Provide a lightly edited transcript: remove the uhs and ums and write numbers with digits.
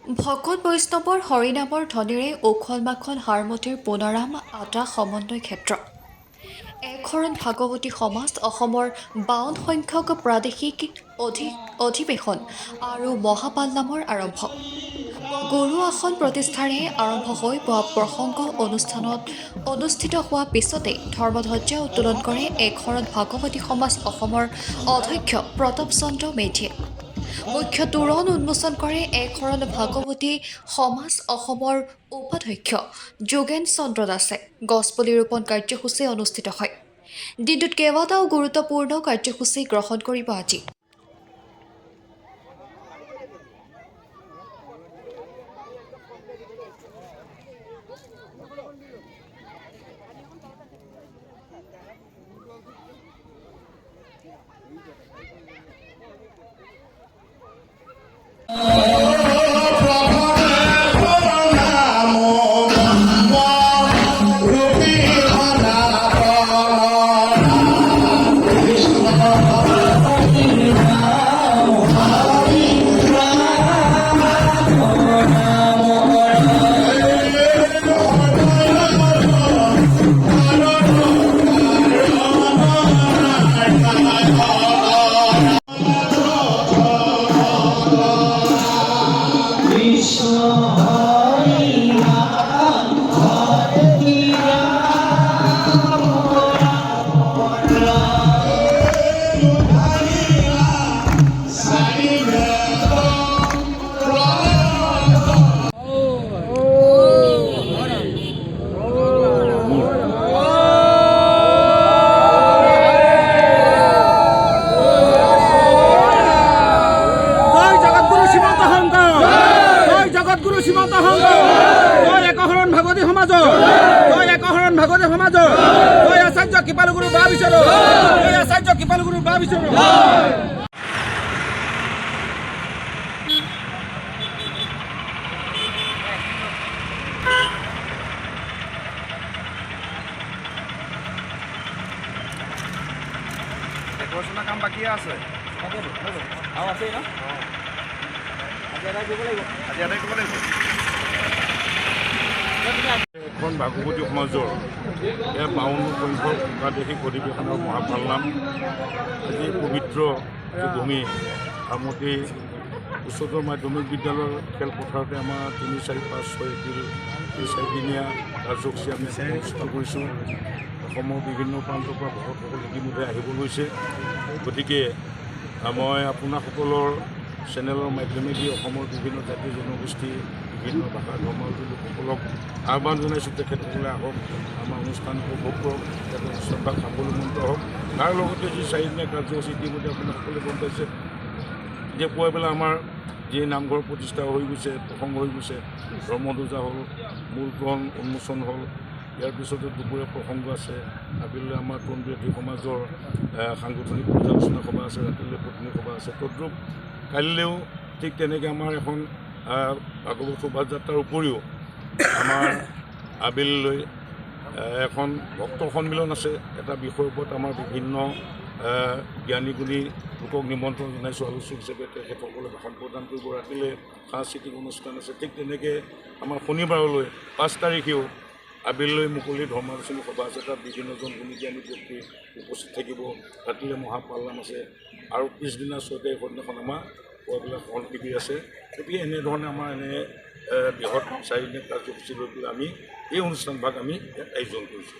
ভকত বৈষ্ণৱৰ হৰিনামৰ ধ্বনিৰে উখল মাখল হাৰমতিৰ পুনৰাম আটা সমন্বয় ক্ষেত্ৰ একশৰণ ভাগৱতী সমাজ অসমৰ 52 সংখ্যক প্ৰাদেশিক অধিৱেশন আৰু মহাপালনামৰ আৰম্ভ গুৰু আসন প্ৰতিষ্ঠাৰে আৰম্ভ হৈ পোৱা প্ৰসংগ অনুষ্ঠানত অনুষ্ঠিত হোৱা পিছতে ধৰ্মধ্বজা উত্তোলন কৰে একশৰণ ভাগৱতী সমাজ অসমৰ অধ্যক্ষ প্ৰতাপ চন্দ্ৰ মেধিয়ে মুখ্য তোৰণ উন্মোচন কৰে একশৰণ ভাগৱতী সমাজ অসমৰ উপাধ্যক্ষ যোগেন চন্দ্ৰ দাসে গছপুলি ৰোপণ কাৰ্যসূচী অনুষ্ঠিত হয় দিনটোত কেইবাটাও গুৰুত্বপূৰ্ণ কাৰ্যসূচী গ্ৰহণ কৰিব আজি সীমান্ত সংঘ জয় একশৰণ ভাগৱতী সমাজ জয় একশৰণ ভাগৱতী সমাজ জয় আচাৰ্য কৃপালুগুৰু বা বিচৰ জয় আচাৰ্য কৃপালুগুৰু বা বিচৰ ডেকৰেশ্যনৰ কাম বাকী আছে আৰু আছেই ন আজি আদায় কৰিব লাগিব এখন ভাগৱতী সমাজৰ 52 সংখ্যক প্ৰাদেশিক অধিৱেশনৰ মহাপালনাম আজি পবিত্ৰ ভূমি আমতি উচ্চতৰ মাধ্যমিক বিদ্যালয়ৰ খেলপথাৰতে আমাৰ 3, 4, 5, 6 এপ্ৰিল এই 4দিনীয়া কাৰ্যসূচী আমি অনুষ্ঠিত কৰিছোঁ অসমৰ বিভিন্ন প্ৰান্তৰ পৰা ভকতসকল ইতিমধ্যে আহিব লৈছে গতিকে মই আপোনাসকলৰ চেনেলৰ মাধ্যমেদি অসমৰ বিভিন্ন জাতি জনগোষ্ঠী বিভিন্ন ভাষা ধৰ্মাৱলম্বী লোকসকলক আহ্বান জনাইছোঁ তেখেতসকলে আহক আমাৰ অনুষ্ঠান উপভোগ কৰক যাতে অনুষ্ঠানভাগ সাফল্যমণ্ডিত হওক তাৰ লগতে যি 4দিনীয়া কাৰ্যসূচী ইতিমধ্যে আপোনাসকলে গম পাইছে যে পুৱাই পেলাই আমাৰ যি নামঘৰ প্ৰতিষ্ঠা হৈ গৈছে প্ৰসংগ হৈ গৈছে ধৰ্মধ্বজা হ'ল মূল গ্ৰহণ উন্মোচন হ'ল ইয়াৰ পিছতে দুপৰীয়া প্ৰসংগ আছে আবেলিলৈ আমাৰ তৰুণ বিৰোধী সমাজৰ সাংগঠনিক পৰ্যালোচনা সভা আছে ৰাতিলৈ পত্নী সভা আছে তদ্ৰূপ কাইলৈও ঠিক তেনেকৈ আমাৰ এখন ভাগৱত শোভাযাত্ৰাৰ উপৰিও আমাৰ আবেলিলৈ এখন ভক্তৰ সন্মিলন আছে এটা বিষয়ৰ ওপৰত আমাৰ বিভিন্ন জ্ঞানী গুণী লোকক নিমন্ত্ৰণ জনাইছোঁ আলোচক হিচাপে তেখেতসকলে ভাষণ প্ৰদান কৰিব ৰাতিলৈ সাংস্কৃতিক অনুষ্ঠান আছে ঠিক তেনেকৈ আমাৰ শনিবাৰলৈ 5 তাৰিখেও আবেলিলৈ মুকলি ধৰ্মালোচনী সভা আছে তাত বিভিন্নজন গুণী জ্ঞানী ব্যক্তি উপস্থিত থাকিব ৰাতিলৈ মহাপালনাম আছে আৰু পিছদিনা 6 তাৰিখৰ দিনাখন আমাৰ পুৱাবিলাক হল শিবিৰ আছে গতিকে এনেধৰণে আমাৰ বৃহৎ 4দিনীয়া কাৰ্যসূচী লৈ পেলাই আমি এই অনুষ্ঠানভাগ আমি ইয়াত আয়োজন কৰিছোঁ